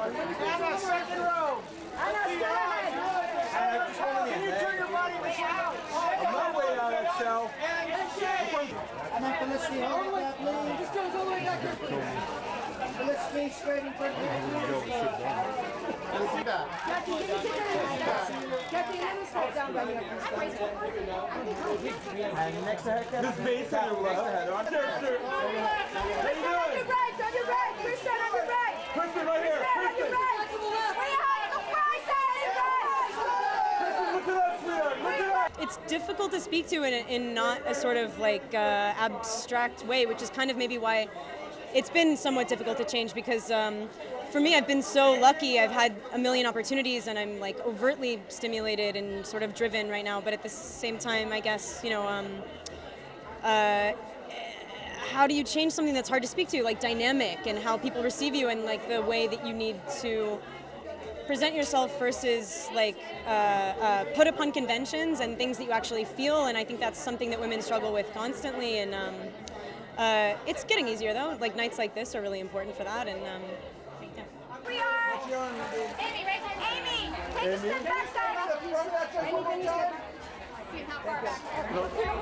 Anna, second row. Anna, still ahead. Can you turn your body out? I'm not way out, Excel. Anna, Felicity, hold that, please. This goes all the way back here. Felicity, straight in front of you. Jackie, can you take her? Jackie, let us hold down by your And next to her, this base on your left. On your right, on your right. Kristen, on your right. Kristen, right here. Kristen. It's difficult to speak to in not a sort of like abstract way, which is kind of maybe why it's been somewhat difficult to change, because for me, I've been so lucky. I've had a million opportunities and I'm like overtly stimulated and sort of driven right now, but at the same time, I guess, you know, how do you change something that's hard to speak to, like dynamic and how people receive you and like the way that you need to present yourself versus like put upon conventions and things that you actually feel, and I think that's something that women struggle with constantly, and it's getting easier though. Like nights like this are really important for that, and yeah. We are. Amy, right there. Amy, take a step back,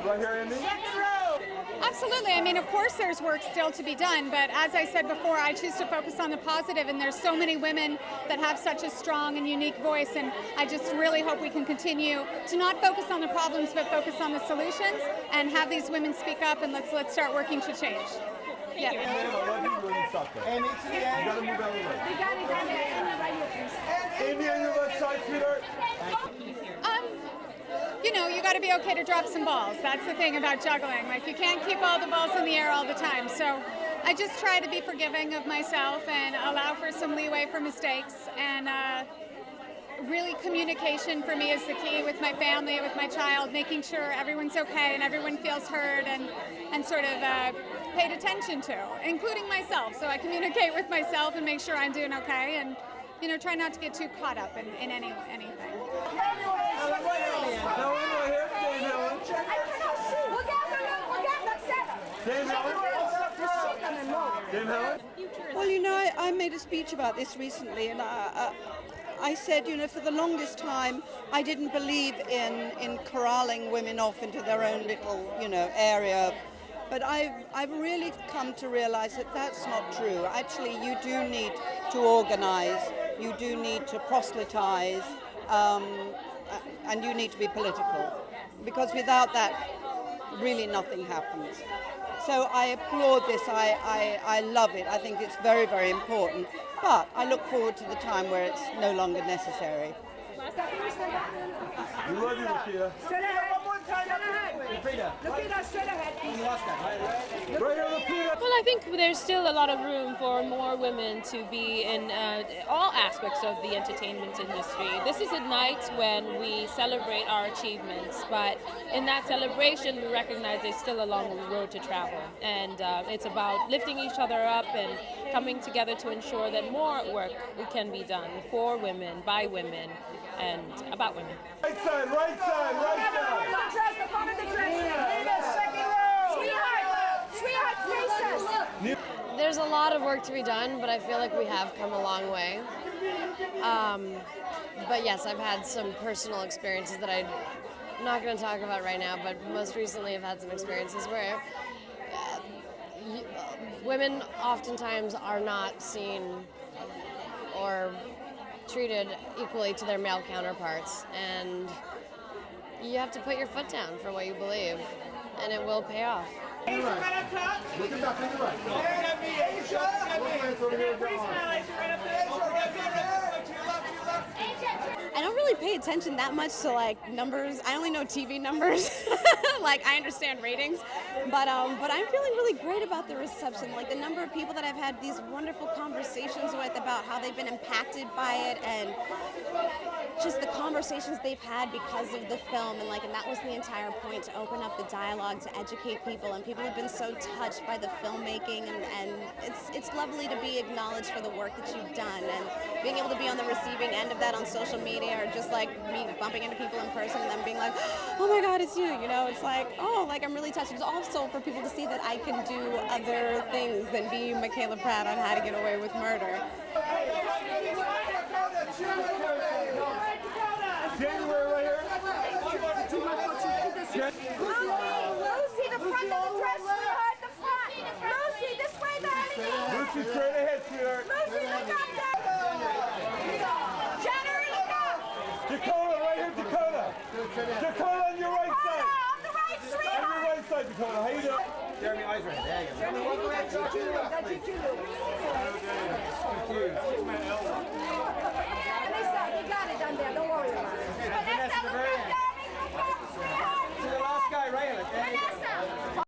Right here, Amy. Second row. Absolutely. I mean, of course there's work still to be done, but as I said before, I choose to focus on the positive, and there's so many women that have such a strong and unique voice, and I just really hope we can continue to not focus on the problems, but focus on the solutions and have these women speak up, and let's start working to change. Yeah. Amy, to the end. You gotta move out of the way. We got it, Amy, right here, please. Amy on your left side, sweetheart. You know, you got to be okay to drop some balls. That's the thing about juggling. Like, you can't keep all the balls in the air all the time. So I just try to be forgiving of myself and allow for some leeway for mistakes. And really, communication for me is the key with my family, with my child, making sure everyone's okay and everyone feels heard and sort of paid attention to, including myself. So I communicate with myself and make sure I'm doing okay, and, you know, try not to get too caught up in anything. Well, you know, I made a speech about this recently, and I said, you know, for the longest time, I didn't believe in corralling women off into their own little, you know, area. But I've really come to realize that that's not true. Actually, you do need to organize, you do need to proselytize, and you need to be political. Because without that, really nothing happens. So I applaud this, I love it, I think it's very, very important. But I look forward to the time where it's no longer necessary. We love you, Lupita. Straight ahead. Lupita, straight ahead. Right here, Lupita. Well, I think there's still a lot of room for more women to be in all aspects of the entertainment industry. This is a night when we celebrate our achievements, but in that celebration we recognize there's still a long road to travel, and it's about lifting each other up and coming together to ensure that more work can be done for women, by women, and about women. Right side, right side, right side. The front of the dress. Second row. Sweetheart, faces. There's a lot of work to be done, but I feel like we have come a long way. But yes, I've had some personal experiences that I'm not going to talk about right now, but most recently I've had some experiences where women oftentimes are not seen or treated equally to their male counterparts, and you have to put your foot down for what you believe, and it will pay off. Look at that, to the I don't really pay attention that much to like numbers. I only know TV numbers. Like I understand ratings, but I'm feeling really great about the reception. Like the number of people that I've had these wonderful conversations with about how they've been impacted by it, and just the conversations they've had because of the film, and that was the entire point, to open up the dialogue, to educate people, and people have been so touched by the filmmaking, and it's lovely to be acknowledged for the work that you've done, and being able to be on the receiving end of that on social media, or just like me bumping into people in person and them being like, oh my God, it's you, it's like, oh, like I'm really touched. It's also for people to see that I can do other things than be Michaela Pratt on How to Get Away with Murder. January right here. Lucy, the front of the dress, sweetheart, the front. Lucy, this way, darling. Lucy, straight ahead, sweetheart. Lucy, look up, darling. January, look up. Dakota, right here, Dakota. Dakota on your right side. On the right, On sweetheart. your right side, Dakota. How you doing? Jeremy, eyes right. There you go. Jeremy, walk around. That's you, Lisa, you got it down there. Don't worry about it. Vanessa, look up,